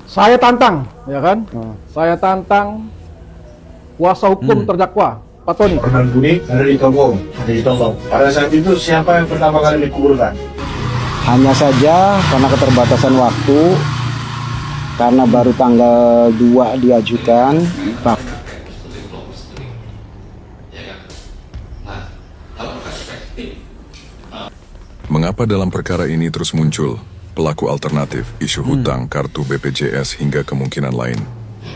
Saya tantang, ya kan? Saya tantang kuasa hukum terdakwa, Pak Tony. Korban kuning ada di Tongkong. Ada di Tongkong. Pada saat itu siapa yang pertama kali dikuburkan? Hanya saja karena keterbatasan waktu, karena baru tanggal 2 diajukan, Pak. Mengapa dalam perkara ini terus muncul pelaku alternatif, isu hutang, kartu BPJS, hingga kemungkinan lain?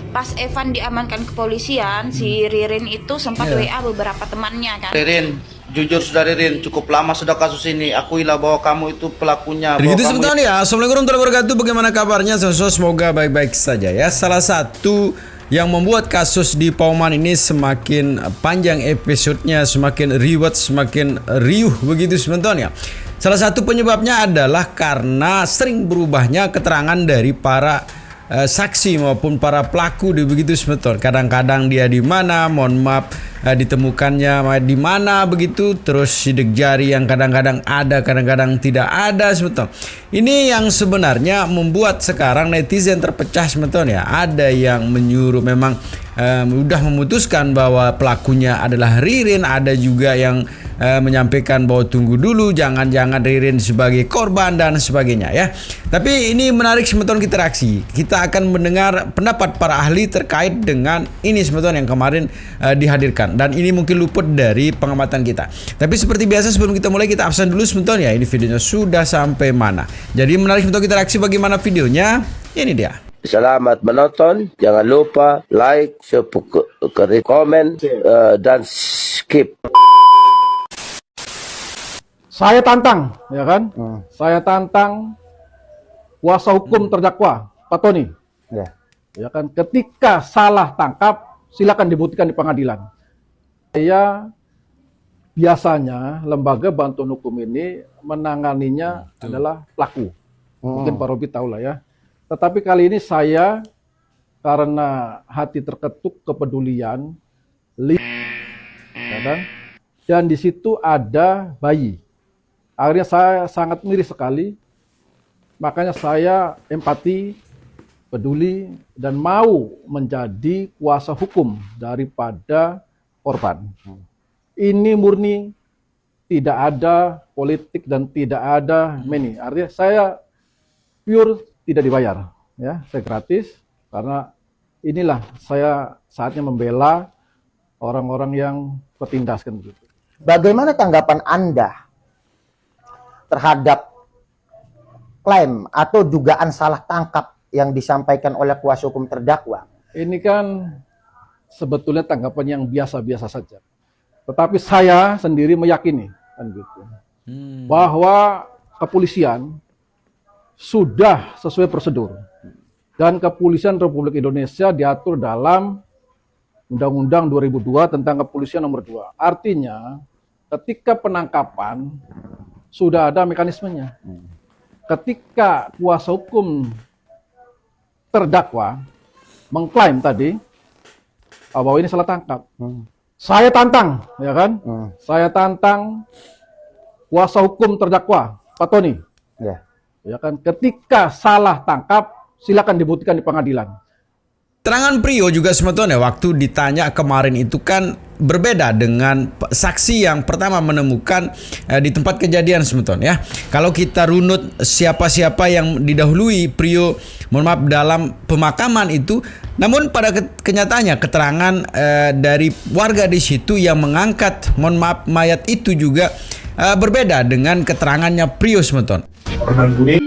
Pas Evan diamankan kepolisian, si Ririn itu sempat WA beberapa temannya kan. Ririn, jujur sudah Ririn, cukup lama sudah kasus ini. Akuilah bahwa kamu itu pelakunya. Begitu sebetulnya ya. Assalamualaikum warahmatullahi wabarakatuh. Bagaimana kabarnya? Semoga baik-baik saja ya. Salah satu yang membuat kasus di Pauman ini semakin panjang episodenya, semakin ribet, semakin riuh begitu sebetulnya. Salah satu penyebabnya adalah karena sering berubahnya keterangan dari para saksi maupun para pelaku di begitu sebetulnya. Kadang-kadang dia di mana, mohon maaf, ditemukannya di mana begitu, terus sidik jari yang kadang-kadang ada, kadang-kadang tidak ada sebetulnya. Ini yang sebenarnya membuat sekarang netizen terpecah sebetulnya. Ada yang menyuruh memang sudah memutuskan bahwa pelakunya adalah Ririn, ada juga yang menyampaikan bahwa tunggu dulu, jangan-jangan Ririn sebagai korban dan sebagainya ya. Tapi ini menarik sebetulnya kita reaksi. Kita akan mendengar pendapat para ahli terkait dengan ini sebetulnya yang kemarin dihadirkan, dan ini mungkin luput dari pengamatan kita. Tapi seperti biasa sebelum kita mulai, kita absen dulu sebetulnya ya. Ini videonya sudah sampai mana. Jadi menarik sebetulnya kita reaksi bagaimana videonya. Ini dia. Selamat menonton, jangan lupa like, komen, dan skip. Saya tantang, ya kan? Saya tantang kuasa hukum terdakwa, Pak Tony. Ya. Ya kan? Ketika salah tangkap, silakan dibuktikan di pengadilan. Saya biasanya lembaga bantuan hukum ini menanganinya adalah pelaku. Mungkin Pak Robi tahu lah ya. Tetapi kali ini saya karena hati terketuk kepedulian, ya kan? Dan di situ ada bayi. Akhirnya saya sangat miris sekali, makanya saya empati, peduli, dan mau menjadi kuasa hukum daripada korban. Ini murni, tidak ada politik dan tidak ada money. Artinya saya pure tidak dibayar, ya, saya gratis, karena inilah saya saatnya membela orang-orang yang tertindas kan begitu. Bagaimana tanggapan Anda terhadap klaim atau dugaan salah tangkap yang disampaikan oleh kuasa hukum terdakwa? Ini kan sebetulnya tanggapan yang biasa-biasa saja. Tetapi saya sendiri meyakini kan gitu, bahwa kepolisian sudah sesuai prosedur. Dan Kepolisian Republik Indonesia diatur dalam Undang-Undang 2002 tentang Kepolisian nomor 2. Artinya ketika penangkapan sudah ada mekanismenya. Ketika kuasa hukum terdakwa mengklaim tadi bahwa ini salah tangkap, saya tantang, ya kan? Saya tantang kuasa hukum terdakwa, Pak Tony. Ya. Ya kan? Ketika salah tangkap, silakan dibuktikan di pengadilan. Terangan Prio juga sebetulnya waktu ditanya kemarin itu kan berbeda dengan saksi yang pertama menemukan di tempat kejadian sebetulnya ya. Kalau kita runut siapa-siapa yang didahului Prio, mohon maaf, dalam pemakaman itu, namun pada kenyataannya keterangan dari warga di situ yang mengangkat, mohon maaf, mayat itu juga berbeda dengan keterangannya Prio sebetulnya. Korban kuning.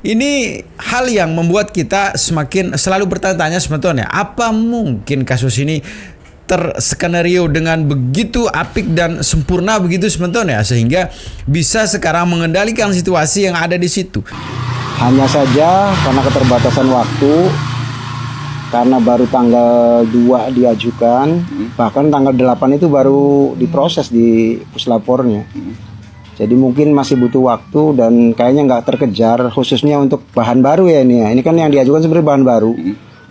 Ini hal yang membuat kita semakin selalu bertanya-tanya sebetulnya, apa mungkin kasus ini terskenario dengan begitu apik dan sempurna begitu sebetulnya sehingga bisa sekarang mengendalikan situasi yang ada di situ. Hanya saja karena keterbatasan waktu, karena baru tanggal 2 diajukan, bahkan tanggal 8 itu baru diproses di puslapornya. Jadi mungkin masih butuh waktu dan kayaknya nggak terkejar, khususnya untuk bahan baru ya ini ya. Ini kan yang diajukan sebenarnya bahan baru.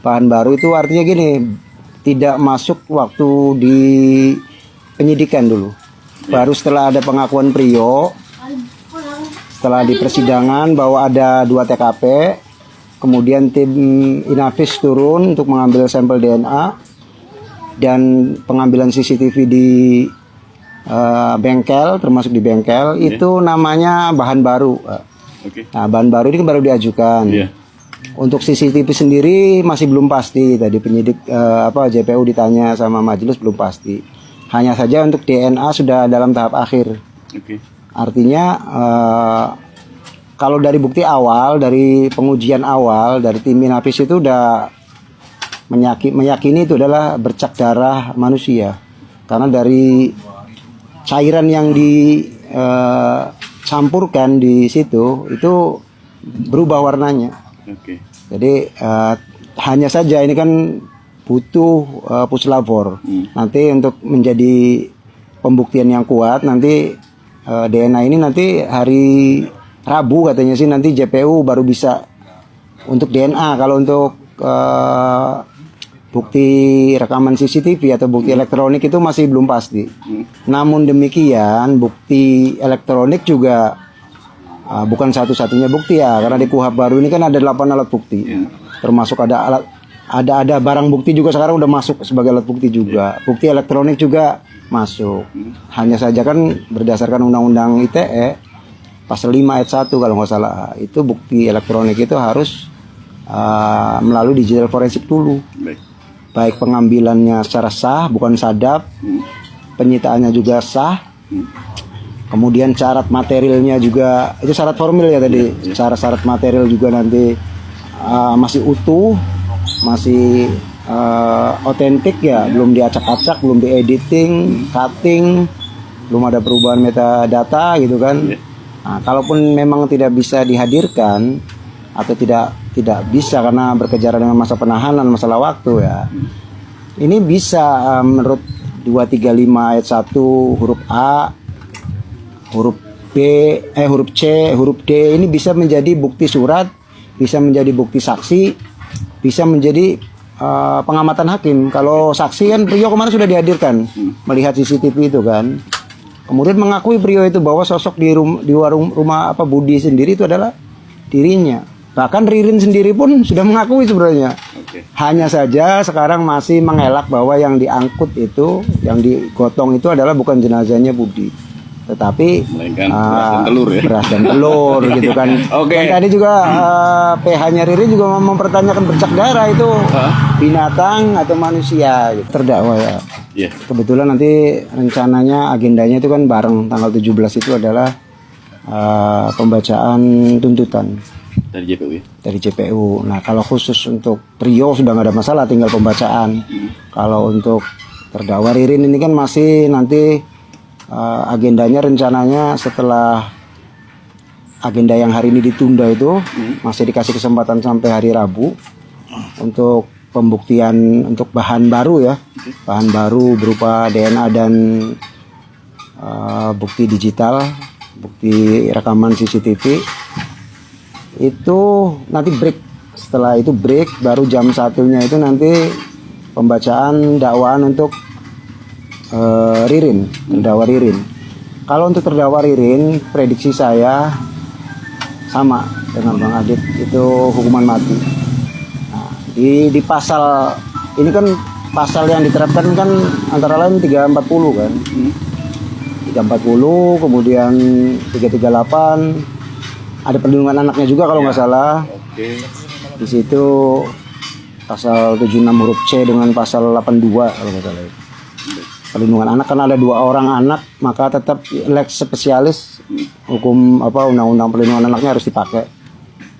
Bahan baru itu artinya gini, tidak masuk waktu di penyidikan dulu. Baru setelah ada pengakuan Prio, setelah di persidangan bahwa ada 2 TKP, kemudian tim Inavis turun untuk mengambil sampel DNA dan pengambilan CCTV di bengkel, termasuk di bengkel, itu namanya bahan baru. Nah, bahan baru ini baru diajukan. Untuk CCTV sendiri masih belum pasti. Tadi penyidik JPU ditanya sama majelis belum pasti. Hanya saja untuk DNA sudah dalam tahap akhir. Artinya kalau dari bukti awal, dari pengujian awal, dari tim Inavis itu udah meyakini itu adalah bercak darah manusia. Karena dari cairan yang dicampurkan di situ itu berubah warnanya. Jadi hanya saja ini kan butuh puslapor. Nanti untuk menjadi pembuktian yang kuat, nanti DNA ini nanti hari Rabu katanya sih nanti JPU baru bisa untuk DNA. Kalau untuk bukti rekaman CCTV atau bukti elektronik itu masih belum pasti. Namun demikian bukti elektronik juga bukan satu-satunya bukti ya, karena di KUHP baru ini kan ada 8 alat bukti. Termasuk ada barang bukti juga sekarang udah masuk sebagai alat bukti juga. Bukti elektronik juga masuk. Hanya saja kan berdasarkan Undang-Undang ITE pasal 5 ayat 1 kalau nggak salah, itu bukti elektronik itu harus melalui digital forensik dulu. Baik pengambilannya secara sah, bukan sadap, penyitaannya juga sah, kemudian syarat materialnya juga, itu syarat formil ya tadi, syarat material juga nanti masih utuh, masih otentik ya, belum diacak-acak, belum diediting, cutting, belum ada perubahan metadata gitu kan. Nah, kalaupun memang tidak bisa dihadirkan atau tidak bisa karena berkejaran dengan masa penahanan, masalah waktu ya. Ini bisa menurut 235 ayat 1 huruf A, huruf B, huruf C, huruf D ini bisa menjadi bukti surat, bisa menjadi bukti saksi, bisa menjadi pengamatan hakim. Kalau saksi kan Prio kemarin sudah dihadirkan melihat CCTV itu kan. Kemudian mengakui Prio itu bahwa sosok di warung rumah Budi sendiri itu adalah dirinya. Bahkan Ririn sendiri pun sudah mengakui sebenarnya. Hanya saja sekarang masih mengelak bahwa yang diangkut itu, yang digotong itu adalah bukan jenazahnya Budi, tetapi beras dan telur gitu kan. Dan tadi juga PH-nya Ririn juga mempertanyakan bercak darah itu binatang atau manusia gitu. Terdakwa ya. Kebetulan nanti rencananya agendanya itu kan bareng tanggal 17 itu adalah pembacaan tuntutan dari JPU ya? Dari JPU. Nah kalau khusus untuk Prio sudah nggak ada masalah, tinggal pembacaan. Kalau untuk terdakwa Ririn ini kan masih nanti agendanya rencananya setelah agenda yang hari ini ditunda itu masih dikasih kesempatan sampai hari Rabu untuk pembuktian untuk bahan baru ya. Bahan baru berupa DNA dan bukti digital, bukti rekaman CCTV. Itu nanti break, setelah itu break baru jam 1-nya itu nanti pembacaan dakwaan untuk Ririn, terdakwa Ririn. Kalau untuk terdakwa Ririn prediksi saya sama dengan Bang Adit, itu hukuman mati. Nah, di pasal ini kan pasal yang diterapkan kan antara lain 340 kan. 340 kemudian 338 ada perlindungan anaknya juga kalau nggak salah. Di situ pasal 76 huruf C dengan pasal 82 kalau nggak salah. Perlindungan anak karena ada 2 orang anak maka tetap lex spesialis hukum undang-undang perlindungan anaknya harus dipakai.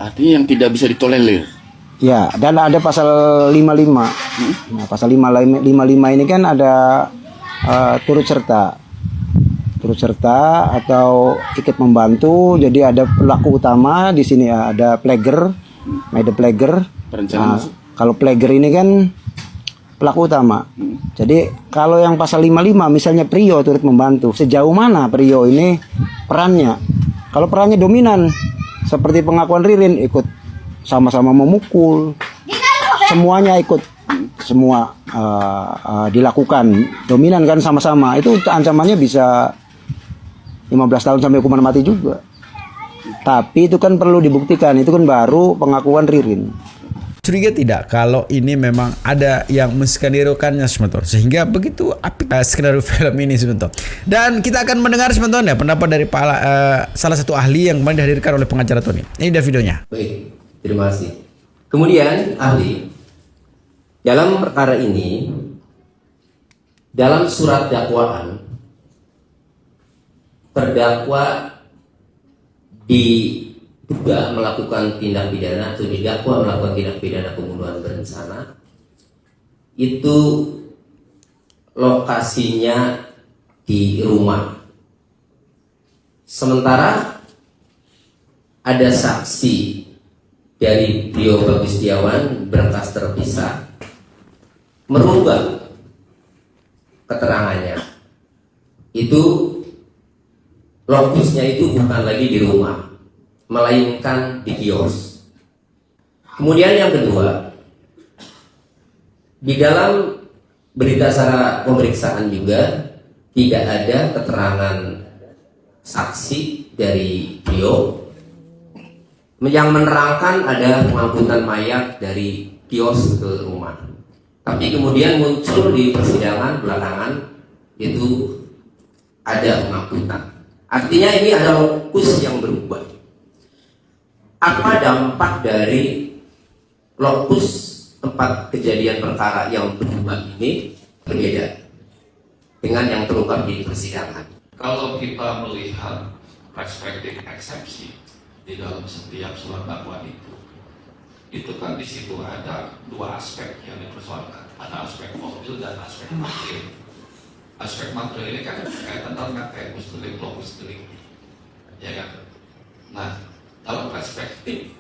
Artinya yang tidak bisa ditolerir. Ya, dan ada pasal 55. Nah, pasal 55 ini kan ada turut serta. Turut serta atau ikut membantu. Jadi ada pelaku utama di sini ya, ada plager, ada plager. Perencanaan Nah, kalau plager ini kan pelaku utama. Jadi kalau yang pasal 55 misalnya Prio turut membantu, sejauh mana Prio ini perannya? Kalau perannya dominan seperti pengakuan Ririn, ikut sama-sama memukul, semuanya ikut, semua dilakukan, dominan kan sama-sama, itu ancamannya bisa 15 tahun sampai hukuman mati juga. Tapi itu kan perlu dibuktikan, itu kan baru pengakuan Ririn. Curiga tidak kalau ini memang ada yang menskenario-kannya sebentar, sehingga begitu apik skenario film ini sebentar. Dan kita akan mendengar sebentar ya pendapat dari salah satu ahli yang kemarin dihadirkan oleh pengacara Tony. Ini dia videonya. Baik, terima kasih. Kemudian ahli, dalam perkara ini, dalam surat dakwaan, terdakwa diduga melakukan tindak pidana atau didakwa melakukan tindak pidana pembunuhan berencana, itu lokasinya di rumah. Sementara ada saksi dari Prio Bagustiawan berkas terpisah merubah keterangannya. Itu lokusnya itu bukan lagi di rumah, melainkan di kios. Kemudian yang kedua, di dalam berita acara pemeriksaan juga tidak ada keterangan saksi dari Prio yang menerangkan ada pengangkutan mayat dari kios ke rumah. Tapi kemudian muncul di persidangan belakangan itu ada pengangkutan. Artinya ini ada lokus yang berubah. Apa dampak dari lokus tempat kejadian perkara yang berubah ini berbeda dengan yang terungkap di persidangan? Kalau kita melihat perspektif eksepsi di dalam setiap surat dakwaan itu kan di situ ada dua aspek yang dipersoalkan, ada aspek mobil dan aspek material. Aspek material ini kan berkaitan dengan tempus delik, locus delik, ya kan? Nah, dalam perspektif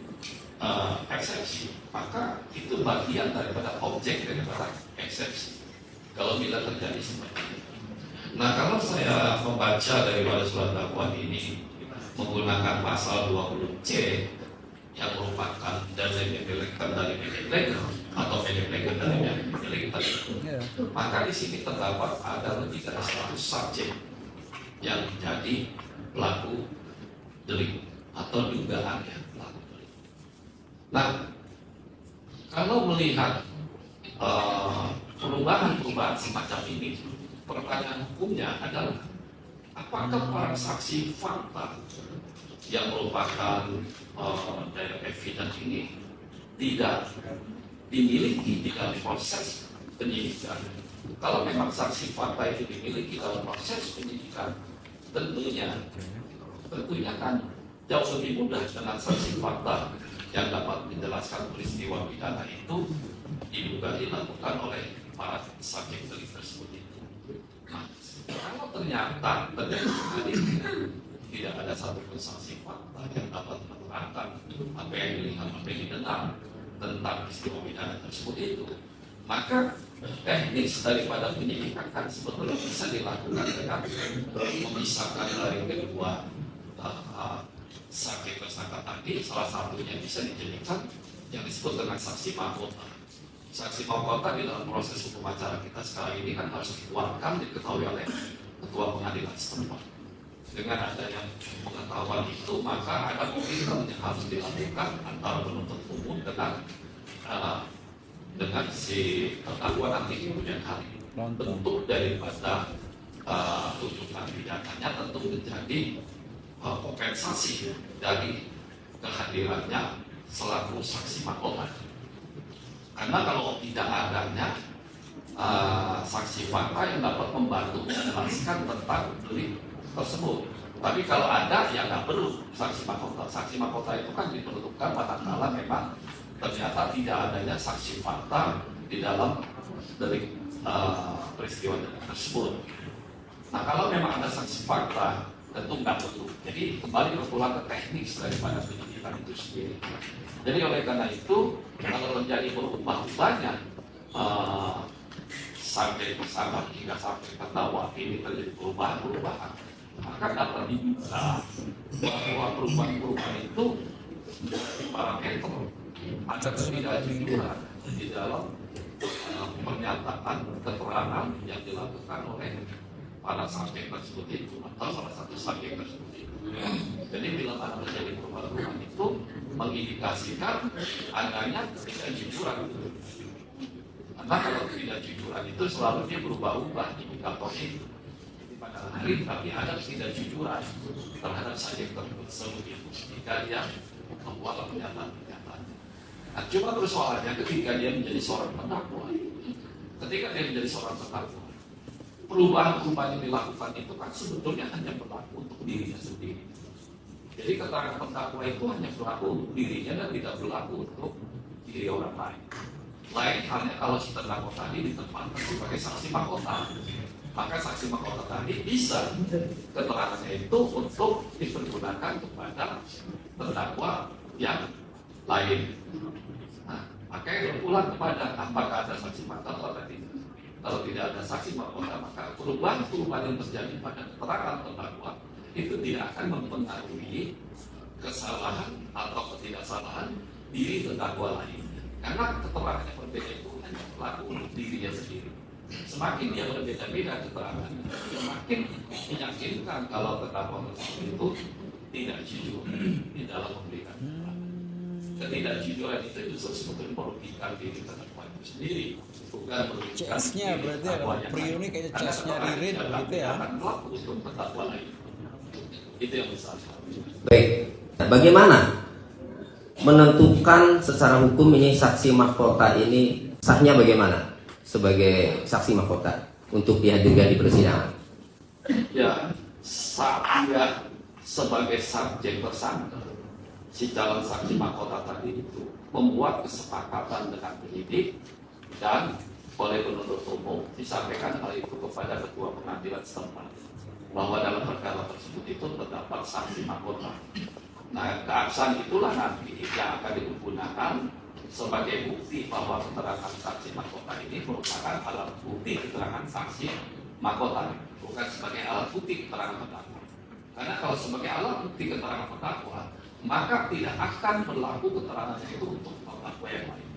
eksepsi, maka itu bagian daripada objek daripada eksepsi. Kalau bila terjadi seperti itu. Nah, kalau saya membaca daripada surat dakwaan ini menggunakan pasal 20C yang merupakan dalil pemilikan dari pemilikan atau pemilikan dari pemilikan, maka di sini terdapat ada lebih dari 100 subjek yang menjadi pelaku delik atau dugaan yang pelaku delik. Nah, kalau melihat perubahan-perubahan semacam ini, pertanyaan hukumnya adalah apakah para saksi fakta yang merupakan dari evidence ini tidak dimiliki di dalam proses penyidikan? Kalau memang saksi fakta itu dimiliki dalam proses penyidikan, tentunya kan jauh lebih mudah dengan saksi fakta yang dapat menjelaskan peristiwa pidana itu diduga dilakukan oleh para subjek delik tersebut itu. Nah, kalau ternyata tidak ada satupun saksi fakta yang dapat menerangkan apa yang dilihat, apa yang didengar tentang peristiwa pidana tersebut itu, maka teknis daripada penyidikan kan sebetulnya bisa dilakukan dengan memisahkan dari kedua saksi tersangka tadi. Salah satunya bisa dijadikan yang disebut dengan saksi mahkota. Saksi mahkota di dalam proses hukum acara kita sekarang ini kan harus dikeluarkan, diketahui oleh ketua pengadilan setempat. Dengan adanya pengetahuan itu, maka ada komitmen yang harus dilakukan antara penuntut umum dengan si terdakwa nanti kemudian hari. Bentuk daripada tuntutan pidananya tentu menjadi kompensasi dari kehadirannya selaku saksi mahkota. Karena kalau tidak adanya saksi fakta yang dapat membantu menjelaskan tentang delik tersebut, Tapi kalau ada, ya nggak perlu saksi mahkota. Saksi mahkota itu kan diperlukan manakala memang ternyata tidak adanya saksi fakta di dalam dari peristiwa tersebut. Nah, kalau memang ada saksi fakta, tentu nggak perlu. Jadi kembali berpulang ke teknis daripada penyidikan itu sendiri. Jadi oleh karena itu, kalau terjadi berubah-ubahnya sampai tersangka hingga sampai terdakwa ini terjadi perubahan-perubahan, maka dapat diduga bahwa perubahan-perubahan itu menjadi parameter ada ketidakjujuran di dalam pernyataan keterangan yang dilakukan oleh para saksi tersebut itu atau salah satu saksi tersebut itu. Jadi bila mana terjadi perubahan-perubahan itu mengindikasikan adanya ketidakjujuran. Karena kalau ketidakjujuran itu selalu dia berubah-ubah indikatornya itu. Pada hari tapi ada ketidakjujuran terhadap saksi tersebut itu ketika dia membuat pernyataan-pernyataan. Nah, cuma persoalannya ketika dia menjadi seorang terdakwa, ketika dia menjadi seorang terdakwa, perubahan-perubahan yang dilakukan itu kan sebetulnya hanya berlaku untuk dirinya sendiri. Jadi keterangan terdakwa itu hanya berlaku untuk dirinya dan tidak berlaku untuk diri orang lain. Lain halnya kalau si terdakwa tadi ditempatkan sebagai saksi mahkota, maka saksi mahkota tadi bisa keterangannya itu untuk dipergunakan kepada terdakwa yang lain. Nah, makanya berpulang kepada apakah ada saksi mahkota atau tidak. Kalau tidak ada saksi mahkota, maka perubahan-perubahan yang terjadi pada keterangan terdakwa itu tidak akan mempengaruhi kesalahan atau ketidaksalahan diri terdakwa lain. Karena keterangan yang berbeda itu hanya berlaku untuk dirinya sendiri. Semakin dia berbeda-beda keterangan, semakin meyakinkan kalau terdakwa tersebut itu tidak jujur di dalam memberikan keterangan. Ketidakjujuran itu justru sebetulnya merugikan diri terdakwa itu sendiri, bukan merugikan CS-nya berarti ada Priuni kayaknya CS-nya Ririn gitu ya. akan berlaku untuk terdakwa lain. Itu yang besar. Baik, nah, bagaimana menentukan secara hukum ini saksi mahkota ini sahnya bagaimana sebagai saksi mahkota untuk dihadirkan di persidangan? Ya, saat dia sebagai subjek tersangka, si calon saksi mahkota tadi itu membuat kesepakatan dengan penyidik dan oleh penuntut umum disampaikan hal itu kepada ketua pengadilan setempat bahwa dalam perkara tersebut itu terdapat saksi mahkota. Nah, keabsahan itulah nanti yang akan digunakan sebagai bukti bahwa keterangan saksi mahkota ini merupakan alat bukti keterangan saksi mahkota, bukan sebagai alat bukti keterangan terdakwa. Karena kalau sebagai alat bukti keterangan terdakwa, maka tidak akan berlaku keterangannya itu untuk terdakwa yang lain.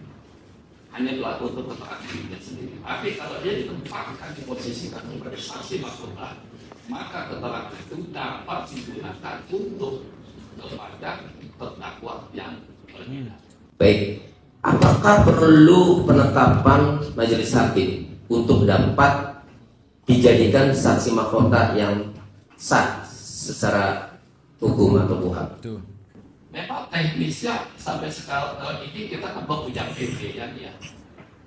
Hanya berlaku untuk keterangan dirinya sendiri. Tapi kalau dia ditempatkan diposisikan sebagai saksi mahkota, maka keterangan itu dapat digunakan untuk kepada terdakwa yang berbeda. Baik, apakah perlu penetapan majelis hakim untuk dapat dijadikan saksi mahkota yang sah secara hukum atau kuhab? Memang teknisnya sampai sekarang ini kita kan belum punya PT-nya ya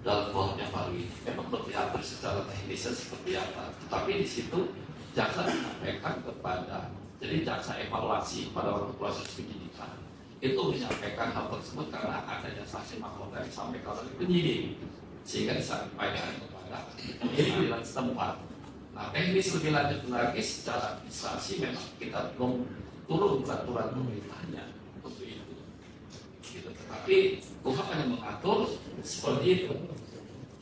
dalam kohornya baru ini. Memang belum diatur secara teknisnya seperti apa. Tetapi di situ jaksa menyampaikan kepada, jadi jaksa evaluasi pada waktu proses penyidikan itu menyampaikan hal tersebut karena adanya saksi mahkota yang disampaikan oleh penyidik sehingga disampaikan kepada pengadilan setempat. Nah, teknis lebih lanjut lagi secara administrasi memang kita belum turun peraturan pemerintahnya untuk itu. Gitu. Tetapi Tuhan hanya mengatur seperti itu.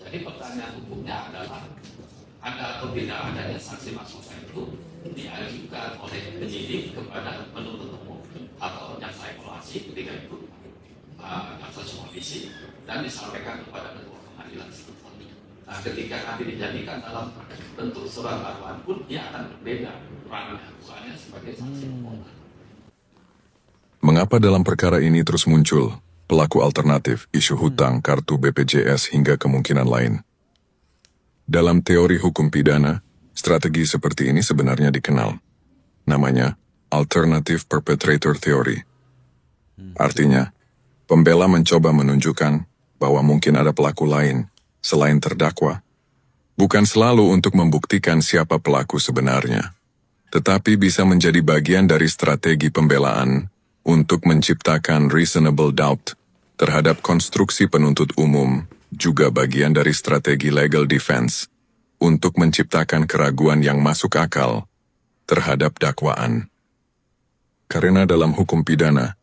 Jadi pertanyaan hukumnya adalah ada atau tidak adanya saksi mahkota itu diajukan oleh penyidik kepada penuntut umum atau jaksa evaluasi ketika itu jaksa supervisi dan disampaikan kepada ketua pengadilan setempat. Nah, ketika nanti dijadikan dalam bentuk surat dakwaan pun dia akan berbeda perannya sebagai saksi mahkota. Mengapa dalam perkara ini terus muncul pelaku alternatif, isu hutang, kartu BPJS hingga kemungkinan lain? Dalam teori hukum pidana, strategi seperti ini sebenarnya dikenal. Namanya Alternative Perpetrator Theory. Artinya, pembela mencoba menunjukkan bahwa mungkin ada pelaku lain selain terdakwa, bukan selalu untuk membuktikan siapa pelaku sebenarnya, tetapi bisa menjadi bagian dari strategi pembelaan untuk menciptakan reasonable doubt terhadap konstruksi penuntut umum, juga bagian dari strategi legal defense untuk menciptakan keraguan yang masuk akal terhadap dakwaan. Karena dalam hukum pidana,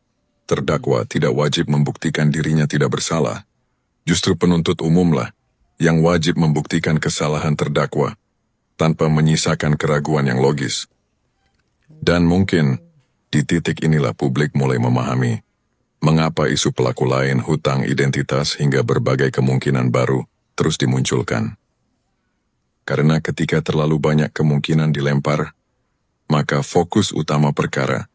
terdakwa tidak wajib membuktikan dirinya tidak bersalah. Justru penuntut umumlah yang wajib membuktikan kesalahan terdakwa tanpa menyisakan keraguan yang logis. Dan mungkin di titik inilah publik mulai memahami mengapa isu pelaku lain hutang identitas hingga berbagai kemungkinan baru terus dimunculkan. Karena ketika terlalu banyak kemungkinan dilempar, maka fokus utama perkara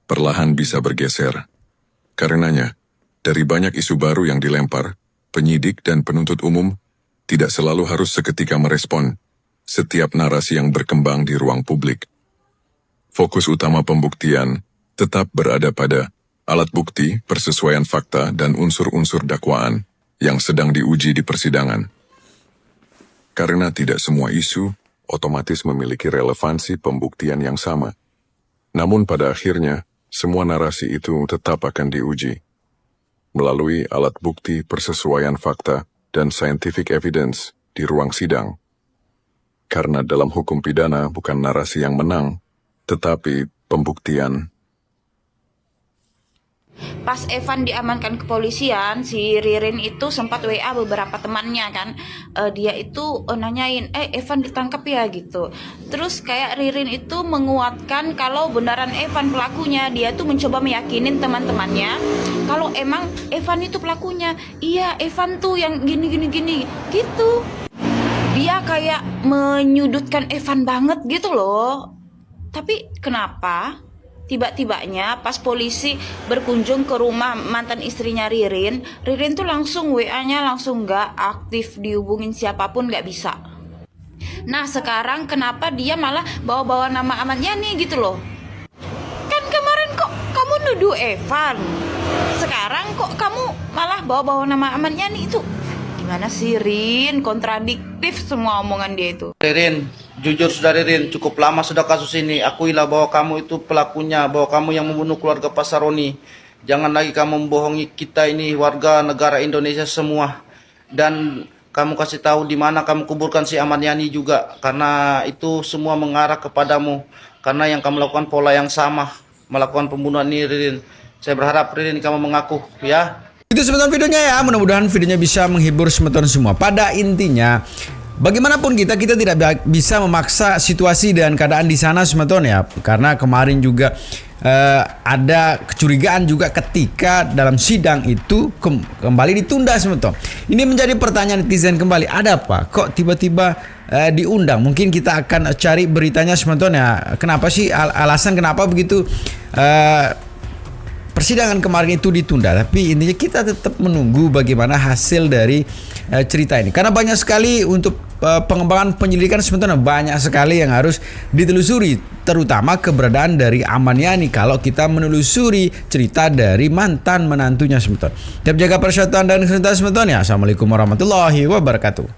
perlahan bisa bergeser. Karenanya, dari banyak isu baru yang dilempar, penyidik dan penuntut umum tidak selalu harus seketika merespon setiap narasi yang berkembang di ruang publik. Fokus utama pembuktian tetap berada pada alat bukti, persesuaian fakta, dan unsur-unsur dakwaan yang sedang diuji di persidangan. Karena tidak semua isu otomatis memiliki relevansi pembuktian yang sama. Namun pada akhirnya, semua narasi itu tetap akan diuji melalui alat bukti, persesuaian fakta, dan scientific evidence di ruang sidang. Karena dalam hukum pidana bukan narasi yang menang, tetapi pembuktian. Pas Evan diamankan kepolisian, si Ririn itu sempat WA beberapa temannya kan. Dia itu nanyain, Evan ditangkap ya gitu. Terus kayak Ririn itu menguatkan kalau beneran Evan pelakunya. Dia tuh mencoba meyakinin teman-temannya kalau emang Evan itu pelakunya. Iya, Evan tuh yang gini gitu. Dia kayak menyudutkan Evan banget gitu loh. Tapi kenapa tiba-tibanya pas polisi berkunjung ke rumah mantan istrinya Ririn tuh langsung WA-nya langsung gak aktif, dihubungin siapapun gak bisa. Nah sekarang kenapa dia malah bawa-bawa nama Ahmad Yani gitu loh. Kan kemarin kok kamu nuduh Evan, sekarang kok kamu malah bawa-bawa nama Ahmad Yani. Itu gimana sih Rin? Kontradiktif semua omongan dia itu. Ririn, jujur sudah Ririn, cukup lama sudah kasus ini. Akuilah bahwa kamu itu pelakunya, bahwa kamu yang membunuh keluarga Pasaroni. Jangan lagi kamu membohongi kita ini warga negara Indonesia semua. Dan kamu kasih tahu di mana kamu kuburkan si Ahmad Yani juga, karena itu semua mengarah kepadamu. Karena yang kamu lakukan pola yang sama, melakukan pembunuhan ini Ririn. Saya berharap Ririn kamu mengaku ya. Itu sebentar videonya ya, mudah-mudahan videonya bisa menghibur teman-teman semua. Pada intinya, bagaimanapun kita tidak bisa memaksa situasi dan keadaan di sana teman-teman ya. Karena kemarin juga ada kecurigaan juga ketika dalam sidang itu kembali ditunda teman-teman. Ini menjadi pertanyaan netizen kembali, ada apa? Kok tiba-tiba diundang? Mungkin kita akan cari beritanya teman-teman ya. Kenapa sih alasan kenapa begitu persidangan kemarin itu ditunda, tapi intinya kita tetap menunggu bagaimana hasil dari cerita ini. Karena banyak sekali untuk pengembangan penyelidikan sebenarnya banyak sekali yang harus ditelusuri, terutama keberadaan dari Ahmad Yani kalau kita menelusuri cerita dari mantan menantunya sebenarnya. Tetap jaga persatuan dan kesehatan sebenarnya. Assalamualaikum warahmatullahi wabarakatuh.